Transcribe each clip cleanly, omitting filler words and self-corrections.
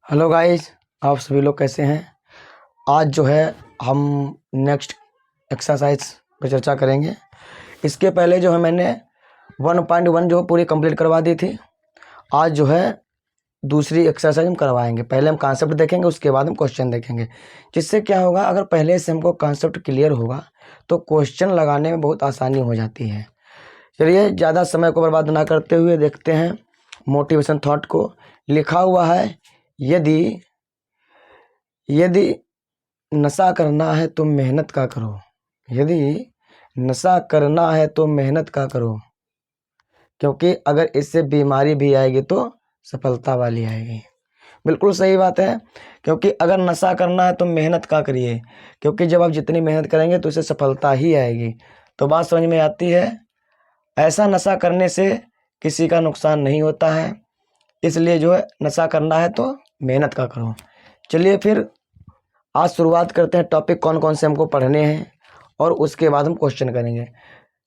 Hello guys, आप सभी लोग कैसे हैं। आज जो है हम नेक्स्ट एक्सरसाइज पर चर्चा करेंगे। इसके पहले जो है मैंने 1.1 जो है पूरी कंप्लीट करवा दी थी। आज जो है दूसरी एक्सरसाइज हम करवाएंगे। पहले हम कॉन्सेप्ट देखेंगे, उसके बाद हम क्वेश्चन देखेंगे। जिससे क्या होगा, अगर पहले से हमको कॉन्सेप्ट क्लियर होगा तो क्वेश्चन लगाने में बहुत आसानी हो जाती है। चलिए ज़्यादा समय को बर्बाद ना करते हुए देखते हैं मोटिवेशन थॉट को। लिखा हुआ है, यदि यदि नशा करना है तो मेहनत का करो। यदि नशा करना है तो मेहनत का करो, क्योंकि अगर इससे बीमारी भी आएगी तो सफलता वाली आएगी। बिल्कुल सही बात है, क्योंकि अगर नशा करना है तो मेहनत का करिए, क्योंकि जब आप जितनी मेहनत करेंगे तो इससे सफलता ही आएगी। तो बात समझ में आती है। ऐसा नशा करने से किसी का नुकसान नहीं होता है, इसलिए जो है नशा करना है तो मेहनत का करो। चलिए फिर आज शुरुआत करते हैं। टॉपिक कौन कौन से हमको पढ़ने हैं और उसके बाद हम क्वेश्चन करेंगे।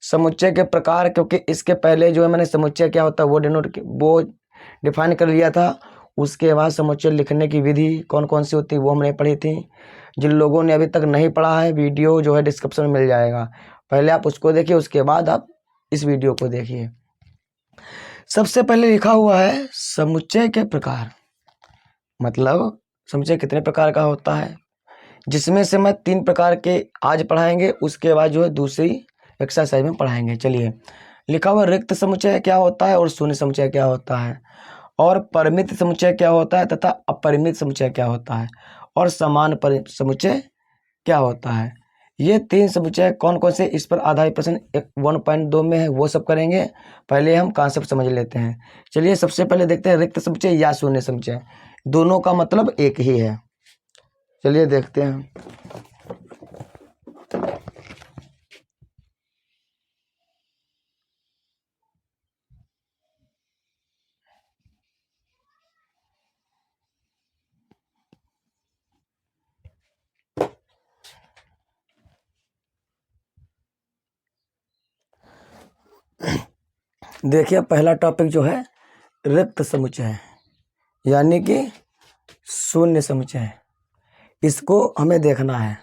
समुच्चय के प्रकार, क्योंकि इसके पहले जो है मैंने समुच्चय क्या होता है वो डिफाइन कर लिया था। उसके बाद समुच्चय लिखने की विधि कौन कौन सी होती है वो हमने पढ़ी थी। जिन लोगों ने अभी तक नहीं पढ़ा है, वीडियो जो है डिस्क्रिप्शन में मिल जाएगा, पहले आप उसको देखिए, उसके बाद आप इस वीडियो को देखिए। सबसे पहले लिखा हुआ है समुच्चय के प्रकार, मतलब समुच्चय कितने प्रकार का होता है, जिसमें से मैं 3 प्रकार के आज पढ़ाएंगे, उसके बाद जो है दूसरी एक्सरसाइज में पढ़ाएंगे। चलिए, लिखा हुआ रिक्त समुच्चय क्या होता है और शून्य समुच्चय क्या होता है, और परिमित समुच्चय क्या होता है तथा अपरिमित समुच्चय क्या होता है, और समान समुच्चय क्या होता है। ये 3 समुच्चय कौन कौन से, इस पर आधारित प्रश्न 1.2 में है, वो सब करेंगे। पहले हम कॉन्सेप्ट समझ लेते हैं। चलिए सबसे पहले देखते हैं रिक्त समुच्चय या शून्य समुच्चय, दोनों का मतलब एक ही है। चलिए देखते हैं। देखिए पहला टॉपिक जो है रिक्त समुच्चय यानी कि शून्य समुच्चय, इसको हमें देखना है।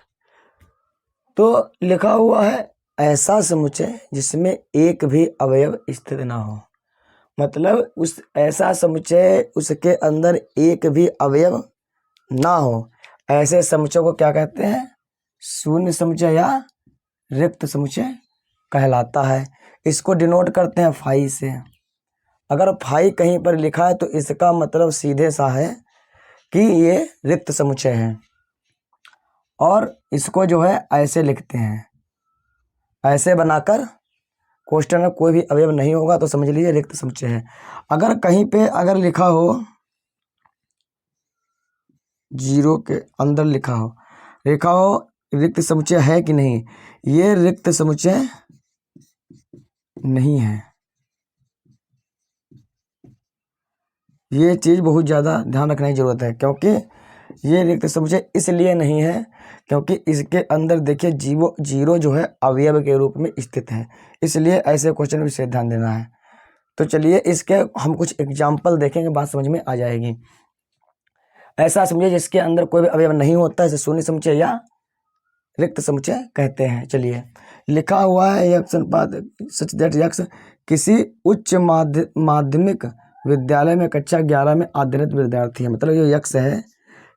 तो लिखा हुआ है ऐसा समुच्चय जिसमें एक भी अवयव स्थित ना हो, मतलब उस ऐसा समुच्चय उसके अंदर एक भी अवयव ना हो, ऐसे समुच्चय को क्या कहते हैं, शून्य समुच्चय या रिक्त समुच्चय कहलाता है। इसको डिनोट करते हैं फाई से। अगर फाई कहीं पर लिखा है तो इसका मतलब सीधे सा है कि ये रिक्त समुच्चय है, और इसको जो है ऐसे लिखते हैं, ऐसे बनाकर क्वेश्चन में कोई भी अवयव नहीं होगा तो समझ लीजिए रिक्त समुच्चय है। अगर कहीं पे अगर लिखा हो, जीरो के अंदर लिखा हो रिक्त समुच्चय है कि नहीं, ये रिक्त समुच्चय नहीं है। ये चीज़ बहुत ज़्यादा ध्यान रखने की ज़रूरत है, क्योंकि ये रिक्त समुच्चय इसलिए नहीं है क्योंकि इसके अंदर देखिए जीरो जो है अवयव के रूप में स्थित है, इसलिए ऐसे क्वेश्चन में विशेष ध्यान देना है। तो चलिए इसके हम कुछ एग्जाम्पल देखेंगे, बात समझ में आ जाएगी। ऐसा समझिए जिसके अंदर कोई भी अवयव नहीं होता, इसे शून्य समुच्चय या रिक्त समुच्चय कहते हैं। चलिए लिखा हुआ है यक्ष सच दैट यक्ष किसी उच्च माध्यमिक विद्यालय में कक्षा 11 में अध्ययनरत विद्यार्थी है। मतलब ये यक्ष है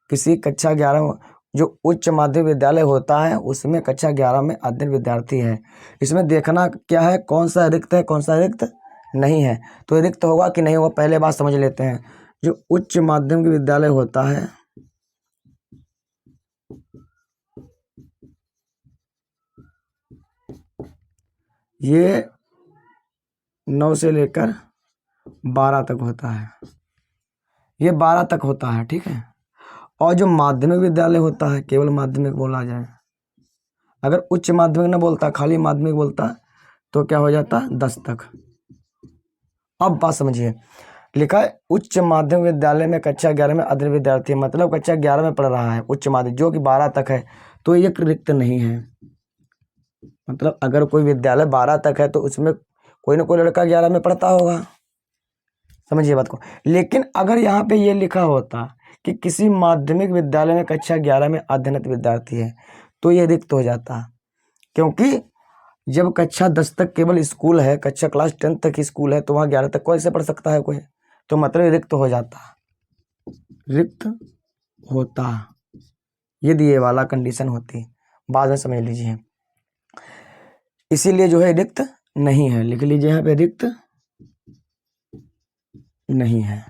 किसी कक्षा 11 जो उच्च माध्यमिक विद्यालय होता है उसमें कक्षा 11 में अध्ययन विद्यार्थी है। इसमें देखना क्या है, कौन सा रिक्त है कौन सा रिक्त नहीं है। तो रिक्त होगा कि नहीं होगा पहले बात समझ लेते हैं। जो उच्च माध्यमिक विद्यालय होता है ये 9 से लेकर 12 तक होता है, ये 12 तक होता है, ठीक है। और जो माध्यमिक विद्यालय होता है, केवल माध्यमिक बोला जाए, अगर उच्च माध्यमिक ना बोलता खाली माध्यमिक बोलता तो क्या हो जाता, 10 तक। अब बात समझिए, लिखा है उच्च माध्यमिक विद्यालय में कक्षा 11 में अध्ययन विद्यार्थी है, मतलब कक्षा 11 में पढ़ रहा है उच्च माध्यमिक, जो कि 12 तक है, तो ये रिक्त नहीं है। मतलब अगर कोई विद्यालय 12 तक है तो उसमें कोई ना कोई लड़का 11 में पढ़ता होगा, समझिए बात को। लेकिन अगर यहाँ पे ये लिखा होता कि किसी माध्यमिक विद्यालय में कक्षा 11 में अध्ययनरत विद्यार्थी है तो ये रिक्त हो जाता, क्योंकि जब कक्षा 10 तक केवल स्कूल है, कक्षा क्लास 10 तक ही स्कूल है, तो वहाँ 11 तक कैसे पढ़ सकता है कोई, तो मतलब रिक्त हो जाता, रिक्त होता, यदि ये वाला कंडीशन होती, बाद में समझ लीजिए। इसीलिए जो है रिक्त नहीं है, लिख लीजिए यहाँ पे रिक्त नहीं है।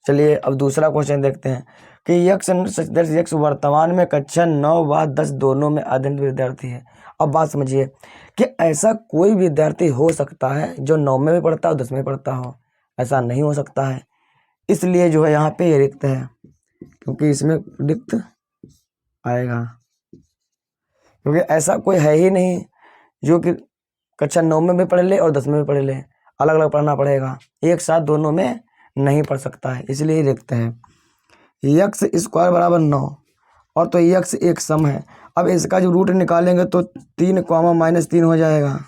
चलिए अब दूसरा क्वेश्चन देखते हैं कि यक्स वर्तमान में कक्षा 9 व 10 दोनों में अध्ययनरत विद्यार्थी है। अब बात समझिए कि ऐसा कोई विद्यार्थी हो सकता है जो 9 में भी पढ़ता हो 10 में पढ़ता हो, ऐसा नहीं हो सकता है, इसलिए जो है यहाँ पे ये रिक्त है, क्योंकि इसमें रिक्त आएगा, क्योंकि ऐसा कोई है ही नहीं जो कि कक्षा 9 में भी पढ़ ले और 10 में भी पढ़ ले, अलग अलग पढ़ना पड़ेगा, एक साथ दोनों में नहीं पढ़ सकता है, इसलिए रिक्त है। यक्स स्क्वायर बराबर 9 और तो यक्स एक सम है। अब इसका जो रूट निकालेंगे तो 3 -3 हो जाएगा,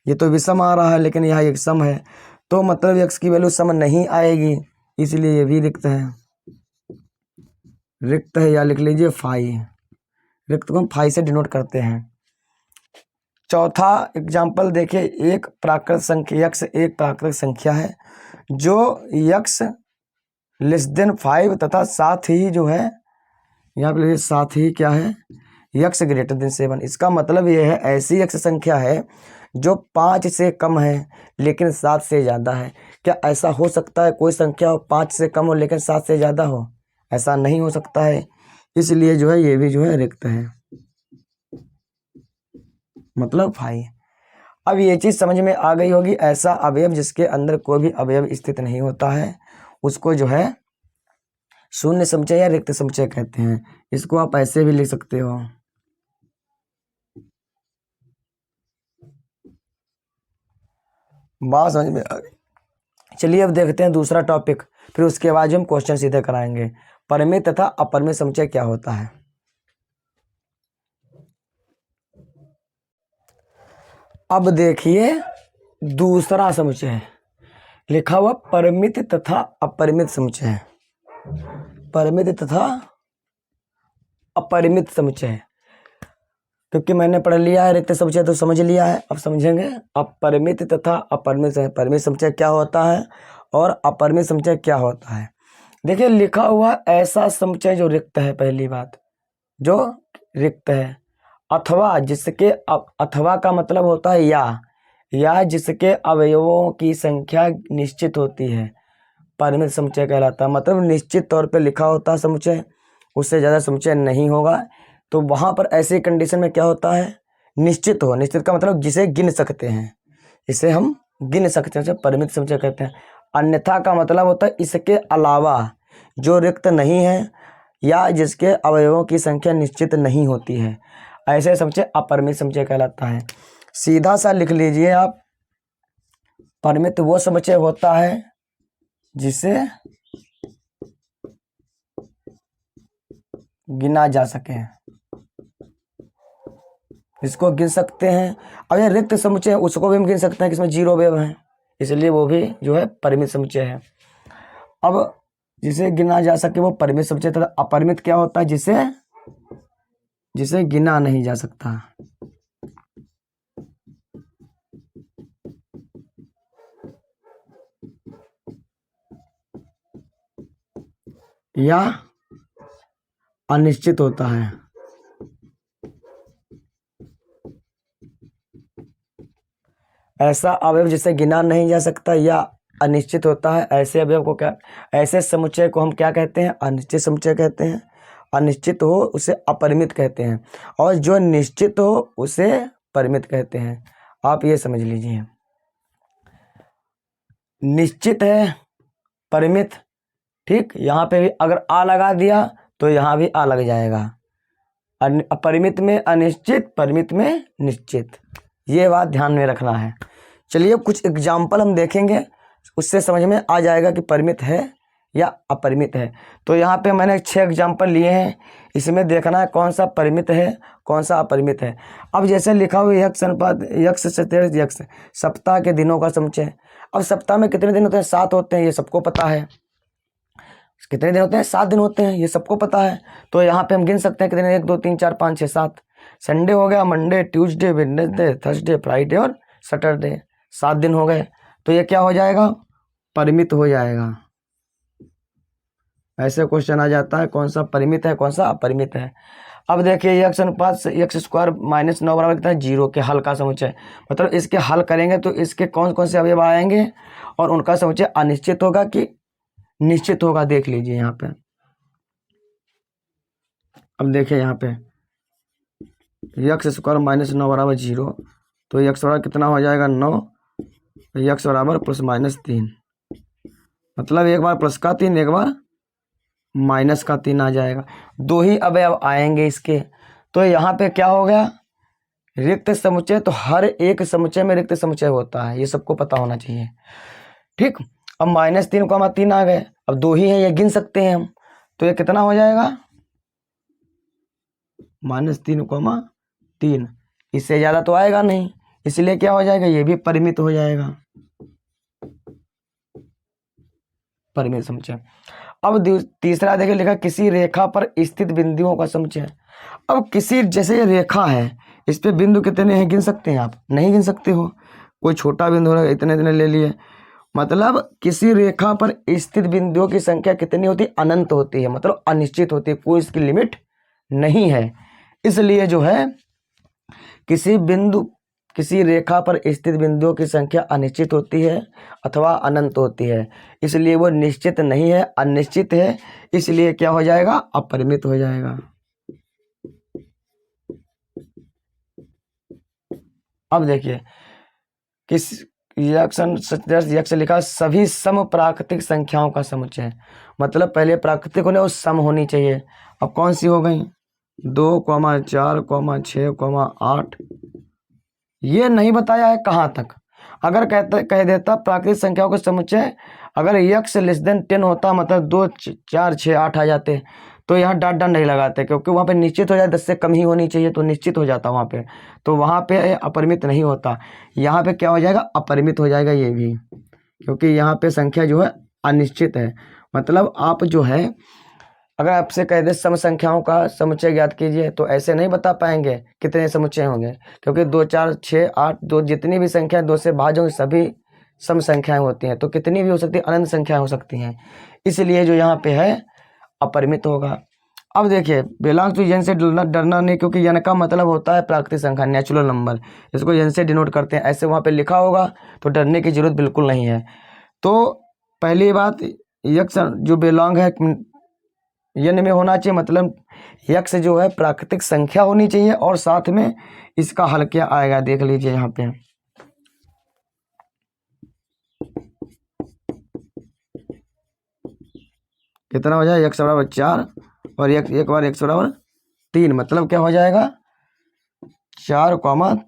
ये तो विषम आ रहा है लेकिन यहाँ एक सम है, तो मतलब यक्स की वैल्यू सम नहीं आएगी, इसलिए ये भी रिक्त है, रिक्त है, या लिख लीजिए फाई, रिक्त को हम फाई से डिनोट करते हैं। चौथा एग्जाम्पल देखिए, एक प्राकृत संख्या यक्स एक प्राकृतिक संख्या है जो यक्स <5 तथा साथ ही जो है यहाँ पे साथ ही क्या है यक्स <7। इसका मतलब ये है ऐसी यक्स संख्या है जो 5 से कम है लेकिन 7 से ज़्यादा है। क्या ऐसा हो सकता है कोई संख्या 5 से कम हो लेकिन 7 से ज़्यादा हो? ऐसा नहीं हो सकता है, इसलिए जो है ये भी जो है रिक्त है, मतलब फाई। अब ये चीज़ समझ में आ गई होगी, ऐसा अवयव जिसके अंदर कोई भी अवयव स्थित नहीं होता है उसको जो है शून्य समुच्चय या रिक्त समुच्चय कहते हैं। इसको आप ऐसे भी लिख सकते हो, बात समझ में आ गई। चलिए अब देखते हैं दूसरा टॉपिक, फिर उसके बाद हम क्वेश्चन सीधे कराएंगे। परिमित तथा अपरिमित समुच्चय क्या होता है? अब देखिए दूसरा समुच्चय लिखा हुआ परिमित तथा अपरिमित समुच्चय, परिमित तथा अपरिमित समुच्चय, क्योंकि मैंने पढ़ लिया है रिक्त समुच्चय तो समझ लिया है, अब समझेंगे अपरिमित तथा अपरिमित। परिमित समुच्चय क्या होता है और अपरिमित समुच्चय क्या होता है। देखिए लिखा हुआ ऐसा समुच्चय जो रिक्त है, पहली बात जो रिक्त है, अथवा जिसके अथवा का मतलब होता है या जिसके अवयवों की संख्या निश्चित होती है, परिमित समुच्चय कहलाता है। मतलब निश्चित तौर पे लिखा होता है समुच्चय, उससे ज़्यादा समुच्चय नहीं होगा, तो वहाँ पर ऐसी कंडीशन में क्या होता है निश्चित हो। निश्चित का मतलब जिसे गिन सकते हैं, इसे हम गिन सकते हैं, उसे परिमित समुच्चय कहते हैं। अन्यथा का मतलब होता है इसके अलावा जो रिक्त नहीं है या जिसके अवयवों की संख्या निश्चित नहीं होती है, ऐसे समुच्चय अपरिमित समुच्चय कहलाता है। सीधा सा लिख लीजिए आप, परिमित वो समुच्चय होता है जिसे गिना जा सके, इसको गिन सकते हैं। अब ये रिक्त समुच्चय उसको भी हम गिन सकते हैं कि इसमें 0 अवयव हैं, इसलिए वो भी जो है परिमित समुच्चय है। अब जिसे गिना जा सके वो परिमित समुच्चय, तथा अपरिमित क्या होता है जिसे गिना नहीं जा सकता, या अनिश्चित होता है। ऐसा अवयव जिसे गिना नहीं जा सकता या अनिश्चित होता है, ऐसे अवयव को क्या, ऐसे समुच्चय को हम क्या कहते हैं अनिश्चित समुच्चय कहते हैं। अनिश्चित हो उसे अपरिमित कहते हैं, और जो निश्चित हो उसे परिमित कहते हैं। आप ये समझ लीजिए, निश्चित है परिमित, ठीक, यहाँ पे भी अगर आ लगा दिया तो यहाँ भी आ लग जाएगा। अपरिमित में अनिश्चित, परिमित में निश्चित, ये बात ध्यान में रखना है। चलिए कुछ एग्जाम्पल हम देखेंगे, उससे समझ में आ जाएगा कि परिमित है या अपरिमित है। तो यहाँ पे मैंने 6 एग्जाम्पल लिए हैं, इसमें देखना है कौन सा परिमित है कौन सा अपरिमित है। अब जैसे लिखा हुआ यक्ष अनुपात यक्ष सत्तर यक्ष, सप्ताह के दिनों का समुच्चय। अब सप्ताह में कितने दिन होते हैं? 7 होते हैं, ये सबको पता है। कितने दिन होते हैं? 7 दिन होते हैं, ये सबको पता है। तो यहाँ पे हम गिन सकते हैं कितने, 1 2 3 4 5 6 7। संडे हो गया, Monday, Tuesday, Wednesday, Thursday, Friday और सैटरडे, 7 दिन हो गए। तो ये क्या हो जाएगा? परिमित हो जाएगा। ऐसे क्वेश्चन आ जाता है, कौन सा परिमित है, कौन सा अपरिमित है। अब देखिए x अनुपात से x स्क्वायर माइनस 9 बराबर कितना है? 0 के हल का समुच्चय। मतलब इसके हल करेंगे तो इसके कौन कौन से अवयव आएंगे और उनका समुच्चय अनिश्चित होगा कि निश्चित होगा, देख लीजिए यहाँ पे। अब देखिए यहाँ पे x स्क्वायर माइनस 9 बराबर 0, तो x बराबर कितना हो जाएगा? 9, x बराबर प्लस माइनस 3। मतलब एक बार प्लस का 3, एक बार माइनस का 3 आ जाएगा। 2 ही अवयव आएंगे इसके। तो यहाँ पे क्या हो गया? रिक्त समुच्चय। तो हर एक समुच्चय में रिक्त समुच्चय होता है, ये सबको पता होना चाहिए। ठीक, अब -3 को 3 आ गए। अब 2 ही है, ये गिन सकते हैं हम। तो ये कितना हो जाएगा? -3, 3। इससे ज़्यादा तो आएगा नहीं, इसलिए क्या हो जाएगा? ये भी परिमित हो जाएगा, परिमित समुच्चय। अब तीसरा देखिए, लिखा किसी रेखा पर स्थित बिंदुओं का समुच्चय। अब किसी, जैसे ये रेखा है, इस पे बिंदु कितने हैं गिन सकते हैं आप? नहीं गिन सकते हो। कोई छोटा बिंदु है, इतने इतने ले लिए। मतलब किसी रेखा पर स्थित बिंदुओं की संख्या कितनी होती है? अनंत होती है, मतलब अनिश्चित होती है, कोई इसकी लिमिट नहीं है। इसलिए जो है किसी रेखा पर स्थित बिंदुओं की संख्या अनिश्चित होती है अथवा अनंत होती है। इसलिए वो निश्चित नहीं है, अनिश्चित है। इसलिए क्या हो जाएगा? अपरिमित हो जाएगा। अब देखिए किस यक्ष लिखा सभी सम प्राकृतिक संख्याओं का समुच्चय। मतलब पहले प्राकृतिक होने और सम होनी चाहिए। अब कौन सी हो गई? 2, 4, 6, 8। ये नहीं बताया है कहाँ तक। अगर कह देता प्राकृतिक संख्याओं का समुच्चय, अगर यक्ष <10 होता, मतलब 2, 4, 6, 8 आ जाते, तो यहाँ डॉट नहीं लगाते, क्योंकि वहाँ पे निश्चित हो जाए 10 से कम ही होनी चाहिए, तो निश्चित हो जाता वहाँ पे। तो वहाँ पे अपरिमित नहीं होता। यहाँ पे क्या हो जाएगा? अपरिमित हो जाएगा ये भी, क्योंकि यहाँ पे संख्या जो है अनिश्चित है। मतलब आप जो है, अगर आपसे कह दे सम संख्याओं का समुच्चय ज्ञात कीजिए, तो ऐसे नहीं बता पाएंगे कितने समुच्चय होंगे, क्योंकि 2, 4, 6, 8, 2 जितनी भी संख्या 2 से भाज्य होंगी सभी सम संख्याएं होती हैं। तो कितनी भी हो सकती है, अनंत संख्याएं हो सकती हैं। इसलिए जो यहाँ पे है अपरिमित होगा। अब देखिए बिलोंग्स टू यन से डरना नहीं, क्योंकि यन का मतलब होता है प्राकृतिक संख्या, नेचुरल नंबर। इसको यन से डिनोट करते हैं, ऐसे वहाँ पे लिखा होगा, तो डरने की जरूरत बिल्कुल नहीं है। तो पहली बात, यक्ष जो बिलोंग है यन में होना चाहिए, मतलब यक्ष जो है प्राकृतिक संख्या होनी चाहिए, और साथ में इसका हल क्या आएगा देख लीजिए यहाँ पे। कितना हो जाए? x बराबर 4 और एक बार x बराबर 3, मतलब क्या हो जाएगा? 4,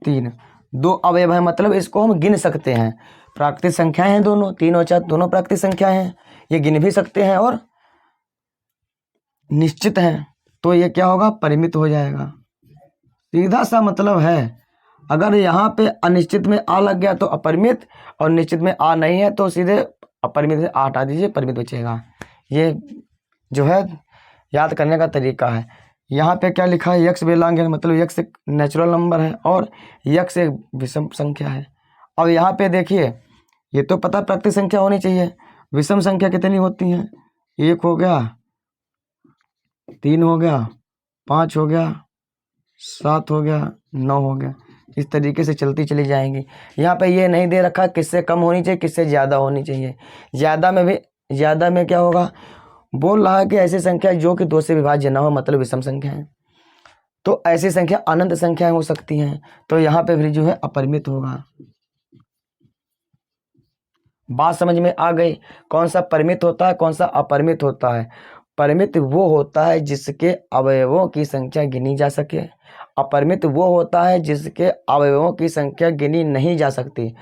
3। 2 अवयव है, मतलब इसको हम गिन सकते हैं। प्राकृतिक संख्याएं हैं दोनों, 3 और 4 दोनों प्राकृतिक संख्याएं हैं, ये गिन भी सकते हैं और निश्चित हैं। तो ये क्या होगा? परिमित हो जाएगा। सीधा सा मतलब है। अगर यहाँ पे अनिश्चित में आ लग गया तो अपरिमित, और निश्चित में आ नहीं है तो सीधे अपरिमित से 8 हटा दीजिए, परिमित बचेगा। ये जो है याद करने का तरीका है। यहाँ पे क्या लिखा है? यक्ष बेलांग है, मतलब यक्ष एक नेचुरल नंबर है और यक्ष एक विषम संख्या है। अब यहाँ पे देखिए, ये तो पता प्राकृतिक संख्या होनी चाहिए। विषम संख्या कितनी होती हैं? 1 हो गया, 3 हो गया, 5 हो गया, 7 हो गया, 9 हो गया। इस तरीके से चलती चली जाएंगी। यहाँ पे ये नहीं दे रखा किससे कम होनी चाहिए, किससे ज़्यादा होनी चाहिए। ज़्यादा में क्या होगा? बोल रहा है कि ऐसी संख्या जो कि 2 से विभाज्य ना हो, मतलब विषम संख्या है। तो ऐसी संख्या अनंत संख्याएं हो सकती हैं, तो यहाँ पे भी जो है अपरिमित होगा। बात समझ में आ गई? कौन सा परिमित होता है, कौन सा अपरिमित होता है? परिमित वो होता है जिसके अवयवों की संख्या गिनी जा सके। अपरिमित वो होता है जिसके अवयवों की संख्या गिनी नहीं जा सकती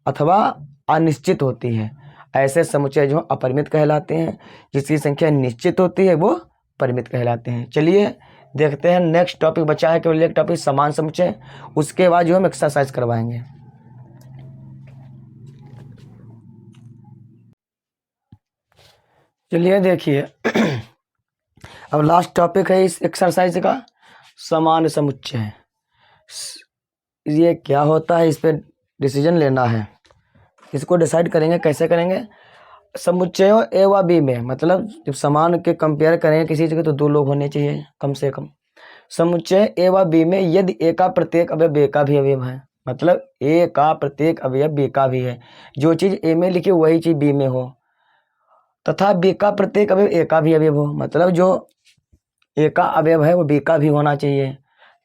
अथवा अनिश्चित होती है। ऐसे समुच्चय जो अपरिमित कहलाते हैं। जिसकी संख्या निश्चित होती है वो परिमित कहलाते हैं। चलिए देखते हैं, नेक्स्ट टॉपिक बचा है केवल एक टॉपिक, समान समुच्चय। उसके बाद जो हम एक्सरसाइज करवाएंगे। चलिए देखिए अब लास्ट टॉपिक है इस एक्सरसाइज का, समान समुच्चय। ये क्या होता है, इस पे डिसीजन लेना है। इसको डिसाइड करेंगे, कैसे करेंगे? समुच्चयों ए व बी में, मतलब जब समान के कंपेयर करेंगे किसी जगह तो दो लोग होने चाहिए कम से कम। समुच्चय ए व बी में यदि ए का प्रत्येक अवयव बी का भी अवयव है, मतलब ए का प्रत्येक अवयव बी का भी है, जो चीज ए में लिखी वही चीज बी में हो, तथा बी का प्रत्येक अवयव ए का भी अवयव हो, मतलब जो ए का अवयव है वो बी का भी होना चाहिए,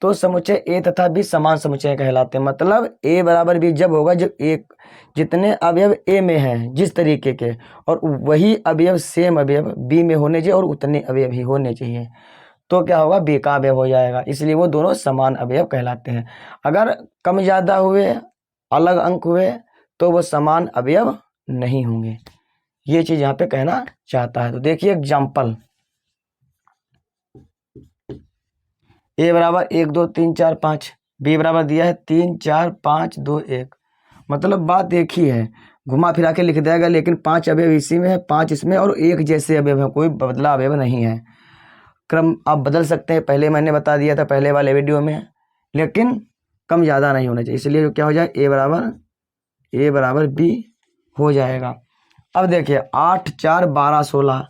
तो समुच्चय ए तथा बी समान समुच्चय कहलाते हैं। मतलब ए बराबर बी जब होगा जब एक जितने अवयव ए में हैं जिस तरीके के, और वही अवयव सेम अवयव बी में होने चाहिए और उतने अवयव ही होने चाहिए, तो क्या होगा, बी का अवयव हो जाएगा। इसलिए वो दोनों समान अवयव कहलाते हैं। अगर कम ज़्यादा हुए, अलग अंक हुए, तो वो समान अवयव नहीं होंगे। ये चीज़ यहाँ पे कहना चाहता है। तो देखिए एग्जाम्पल, ए बराबर 1 2 3 4 5, बी बराबर दिया है 3 4 5 2 1, मतलब बात एक ही है, घुमा फिरा के लिख देगा, लेकिन 5 अवयव इसी में है, 5 इसमें, और एक जैसे अवयव है, कोई बदला अवयव नहीं है। क्रम आप बदल सकते हैं, पहले मैंने बता दिया था पहले वाले वीडियो में, लेकिन कम ज़्यादा नहीं होना चाहिए। इसलिए जो क्या हो जाए, ए बराबर बी हो जाएगा। अब देखिए 8 4 12 16,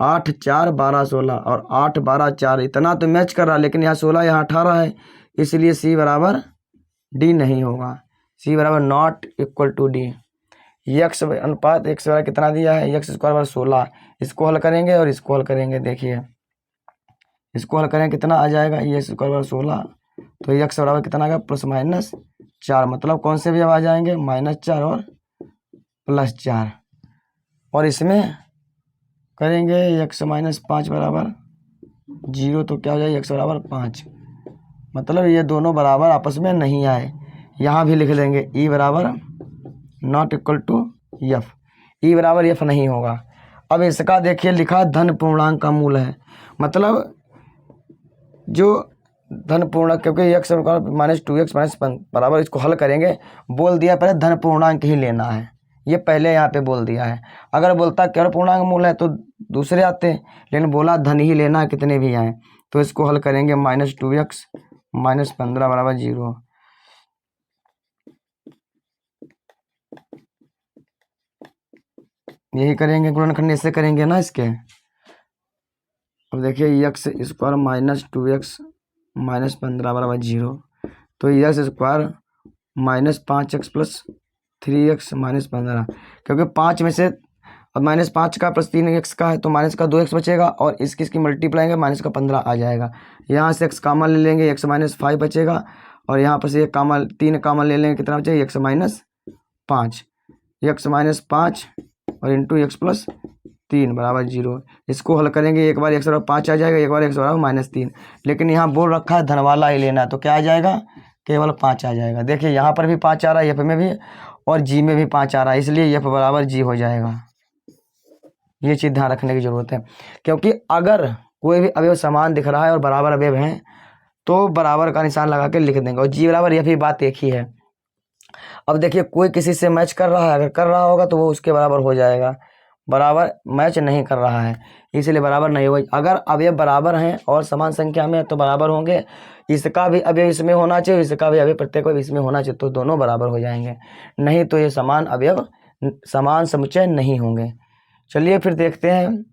8 4 12 16 और 8 12 4, इतना तो मैच कर रहा, लेकिन यहाँ 16 यहाँ 18 है, इसलिए सी बराबर डी नहीं होगा। सी बराबर नॉट इक्वल टू डी। यक्स अनुपात एक्स बराबर कितना दिया है, यक्स स्क्वायर बराबर 16। इसको हल करेंगे और इसको हल करेंगे, देखिए इसको हल करें कितना आ जाएगा, ये स्क्वायर बराबर 16, तो यक्स बराबर कितना आएगा, +-4, मतलब कौन से भी अब आ जाएंगे, -4 और +4, और इसमें करेंगे यक्स -5 बराबर 0, तो क्या हो जाएगा, यक्स बराबर 5, मतलब ये दोनों बराबर आपस में नहीं आए। यहाँ भी लिख लेंगे ई बराबर नॉट इक्वल टू एफ, ई बराबर एफ नहीं होगा। अब इसका देखिए लिखा धन पूर्णांक का मूल है, मतलब जो धन पूर्णांक, क्योंकि यक्स -2x बराबर, इसको हल करेंगे, बोल दिया पहले धन पूर्णांक ही लेना है, ये पहले यहाँ पे बोल दिया है। अगर बोलता केवल पूर्णांक मूल है तो दूसरे आते, लेकिन बोला धन ही लेना है कितने भी आए, तो इसको हल करेंगे -2x -15 बराबर 0। यही करेंगे, गुणनखंड ऐसे करेंगे ना इसके। अब देखिए एक्स स्क्वायर -2x -15 बराबर 0, तो एक्स स्क्वायर -5x + 3x -15, क्योंकि 5 में से अब -5 का +3x का है तो माइनस का 2x बचेगा, और इसकी मल्टीप्लाई माइनस का 15 आ जाएगा। यहाँ से x कामन ले लेंगे, x -5 बचेगा, और यहाँ पर से 3 कामन ले लेंगे, कितना बचेगा, x -5, x -5 और इंटू x + 3 बराबर 0। इसको हल करेंगे, एक बार x बराबर 5 आ जाएगा, एक बार x बराबर -3, लेकिन यहाँ बोल रखा है धन वाला ही लेना, तो क्या आ जाएगा, केवल 5 आ जाएगा। देखिए यहाँ पर भी 5 आ रहा है, एफ में भी, और जी में भी 5 आ रहा है, इसलिए एफ बराबर जी हो जाएगा। ये चीज़ ध्यान रखने की जरूरत है, क्योंकि अगर कोई भी अवयव समान दिख रहा है और बराबर अवयव हैं तो बराबर का निशान लगा के लिख देंगे, और जी बराबर एफ, बात एक ही है। अब देखिए कोई किसी से मैच कर रहा है, अगर कर रहा होगा तो वो उसके बराबर हो जाएगा, बराबर मैच नहीं कर रहा है इसलिए बराबर नहीं होगा। अगर अवयव बराबर हैं और समान संख्या में तो बराबर होंगे, इसका भी अवयव इसमें होना चाहिए, इसका भी अवयव प्रत्येक अवयव इसमें होना चाहिए, तो दोनों बराबर हो जाएंगे, नहीं तो ये समान अवयव समान समुच्चय नहीं होंगे। चलिए फिर देखते हैं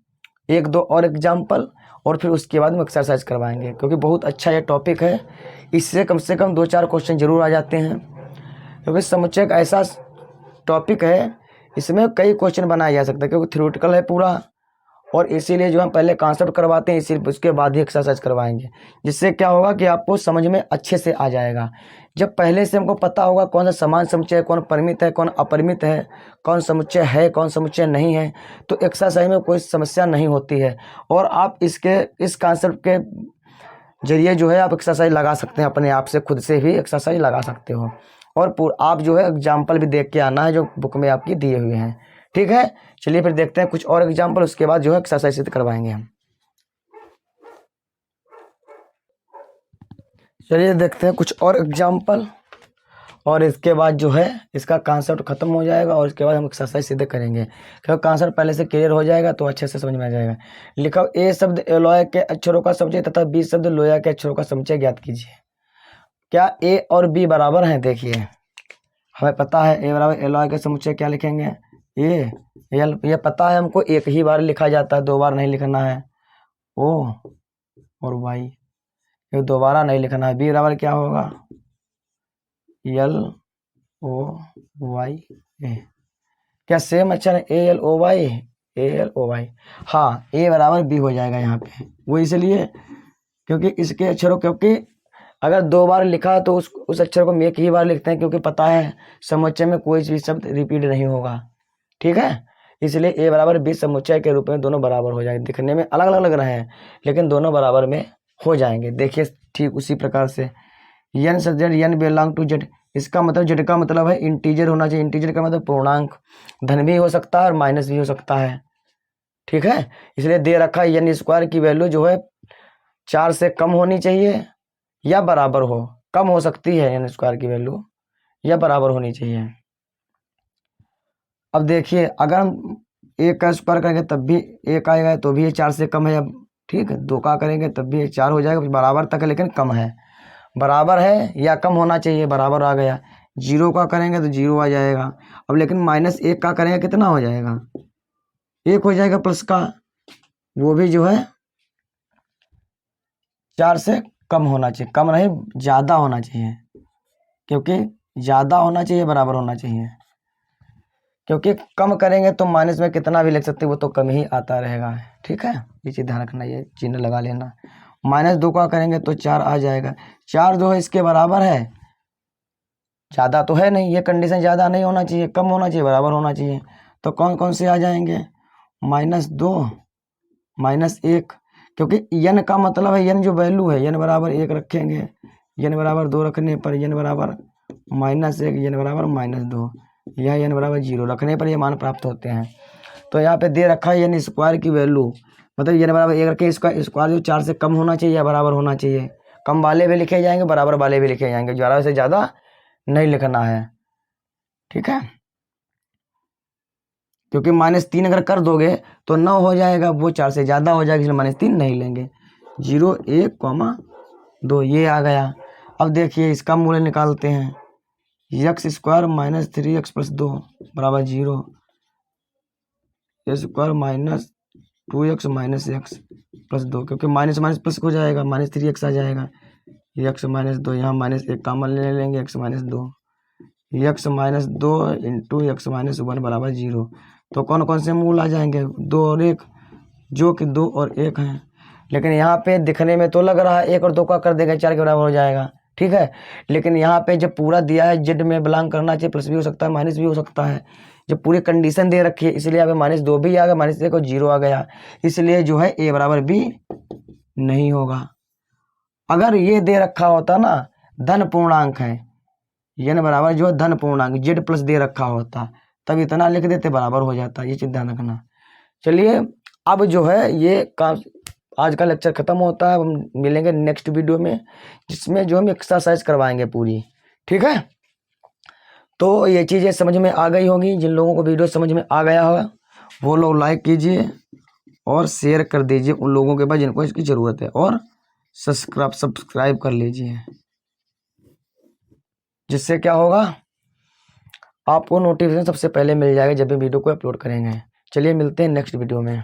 1-2 और एग्जाम्पल, और फिर उसके बाद में एक्सरसाइज करवाएंगे, क्योंकि बहुत अच्छा ये टॉपिक है, इससे कम से कम 2-4 क्वेश्चन जरूर आ जाते हैं, क्योंकि समुच्चय एक ऐसा टॉपिक है इसमें कई क्वेश्चन बनाया जा सकता है, क्योंकि थ्योरेटिकल है पूरा, और इसीलिए जो हम पहले कॉन्सेप्ट करवाते हैं, इसी उसके बाद ही एक्सरसाइज करवाएंगे, जिससे क्या होगा कि आपको समझ में अच्छे से आ जाएगा। जब पहले से हमको पता होगा कौन सा समान समुच्चय है, कौन परिमित है, कौन अपरिमित है, कौन समुच्चय है, कौन समुच्चय नहीं है, तो एक्सरसाइज में कोई समस्या नहीं होती है, और आप इस कॉन्सेप्ट के जरिए जो है आप एक्सरसाइज लगा सकते हैं, अपने आप से खुद से भी एक्सरसाइज लगा सकते हो, और आप जो है एग्जाम्पल भी देख के आना है जो बुक में आपकी दिए हुए हैं, ठीक है। चलिए फिर देखते हैं कुछ और एग्जाम्पल, उसके बाद जो है एक्सरसाइज करवाएंगे हम। चलिए देखते हैं कुछ और एग्जाम्पल, और इसके बाद जो है इसका कॉन्सेप्ट खत्म हो जाएगा और इसके बाद हम एक्सरसाइज सीधे करेंगे, क्योंकि कॉन्सेप्ट पहले से क्लियर हो जाएगा तो अच्छे से समझ में आ जाएगा। लिखा ए शब्द एलॉय के अक्षरों का समुच्चय तथा बी शब्द लोया के अक्षरों का समुच्चय ज्ञात कीजिए। क्या ए और बी बराबर हैं? देखिए हमें पता है ए बराबर एलॉय के समुच्चय क्या लिखेंगे, ए एल, ये पता है हमको, एक ही बार लिखा जाता है, 2 बार नहीं लिखना है। ओ और वाई, ये दोबारा नहीं लिखना है। बी बराबर क्या होगा, एल ओ वाई ए। क्या सेम अक्षर है, A L O Y, A L O Y. हाँ, ए बराबर बी हो जाएगा यहाँ पे, वो इसलिए क्योंकि इसके अक्षरों, क्योंकि अगर 2 बार लिखा तो उस अक्षर को हम एक ही बार लिखते हैं, क्योंकि पता है समुच्चय में कोई भी शब्द रिपीट नहीं होगा। ठीक है, इसलिए ए बराबर बी समुच्चय के रूप में दोनों बराबर हो जाएंगे। दिखने में अलग अलग लग रहे हैं लेकिन दोनों बराबर में हो जाएंगे। देखिए ठीक उसी प्रकार से यन सच यन बिलोंग टू जेड, इसका मतलब जेड का मतलब है इंटीजर होना चाहिए। इंटीजर का मतलब पूर्णांक, धन भी हो सकता है और माइनस भी हो सकता है। ठीक है, इसलिए दे रखा है एन स्क्वायर की वैल्यू जो है 4 से कम होनी चाहिए या बराबर हो। कम हो सकती है एन स्क्वायर की वैल्यू, या बराबर होनी चाहिए। अब देखिए अगर हम एक का स्क्वायर करेंगे तब भी एक आएगा, तो भी ये 4 से कम है। अब ठीक है, 2 का करेंगे तब भी ये 4 हो जाएगा, बराबर तक है लेकिन कम है। बराबर है या कम होना चाहिए, बराबर आ गया। 0 का करेंगे तो 0 आ जाएगा। अब लेकिन -1 का करेंगे कितना हो जाएगा, 1 हो जाएगा प्लस का, वो भी जो है 4 से कम होना चाहिए। कम नहीं, ज़्यादा होना चाहिए, क्योंकि ज़्यादा होना चाहिए, बराबर होना चाहिए। क्योंकि कम करेंगे तो माइनस में कितना भी लिख सकते हैं, वो तो कम ही आता रहेगा। ठीक है, ये चीज़ ध्यान रखना, ये चिन्ह लगा लेना। -2 का करेंगे तो 4 आ जाएगा। 4 जो है इसके बराबर है, ज़्यादा तो है नहीं, ये कंडीशन ज़्यादा नहीं होना चाहिए, कम होना चाहिए, बराबर होना चाहिए। तो कौन कौन से आ जाएंगे, -2 -1, क्योंकि यन का मतलब है, यन जो वैल्यू है, यन बराबर 1 रखेंगे, यन बराबर 2 रखने पर यन बराबर -1, यन बराबर -2, या यन बराबर 0 रखने पर ये मान प्राप्त होते हैं। तो यहाँ पे दे रखा है यन स्क्वायर की वैल्यू, मतलब यन बराबर 1 रखें, इसका स्क्वायर जो 4 से कम होना चाहिए या बराबर होना चाहिए। कम वाले भी लिखे जाएंगे, बराबर वाले भी लिखे जाएंगे, ज़्यादा से ज़्यादा नहीं लिखना है। ठीक है, क्योंकि -3 अगर कर दोगे तो 9 हो जाएगा, वो 4 से ज़्यादा हो जाएगा, इसलिए -3 नहीं लेंगे। 0 1 2 ये आ गया। अब देखिए इसका मूल्य निकालते हैं, x स्क्वायर -3x + 2 बराबर 0, स्क्वायर -2x - x + 2, क्योंकि माइनस माइनस प्लस हो जाएगा, -3x आ जाएगा, x - 2, यहाँ -1 कॉमन ले लेंगे, x - 2, x - 2 × x - 1 बराबर 0। तो कौन कौन से मूल आ जाएंगे, 2 और 1, जो कि 2 और 1 हैं। लेकिन यहाँ पे दिखने में तो लग रहा है 1 और 2 का कर देगा 4 के बराबर हो जाएगा। ठीक है, लेकिन यहाँ पे जब पूरा दिया है जेड में बिलोंग करना चाहिए, प्लस भी हो सकता है माइनस भी हो सकता है। जब पूरी कंडीशन दे रखी है इसलिए यहाँ पे -2 भी आ गया, -1 और 0 आ गया, इसलिए जो है ए बराबर बी नहीं होगा। अगर ये दे रखा होता ना धन पूर्णांक है, यन बराबर जो है धन पूर्णांक जेड प्लस दे रखा होता, तब इतना लिख देते, बराबर हो जाता। ये चीज़ ध्यान रखना। चलिए अब जो है ये काम, आज का लेक्चर खत्म होता है। हम मिलेंगे नेक्स्ट वीडियो में, जिसमें जो हम एक्सरसाइज करवाएंगे पूरी। ठीक है, तो ये चीज़ें समझ में आ गई होगी। जिन लोगों को वीडियो समझ में आ गया होगा वो लोग लाइक कीजिए और शेयर कर दीजिए उन लोगों के पास जिनको इसकी ज़रूरत है, और सब्सक्राइब कर लीजिए, जिससे क्या होगा, आपको नोटिफिकेशन सबसे पहले मिल जाएगा जब भी वीडियो को अपलोड करेंगे। चलिए मिलते हैं नेक्स्ट वीडियो में।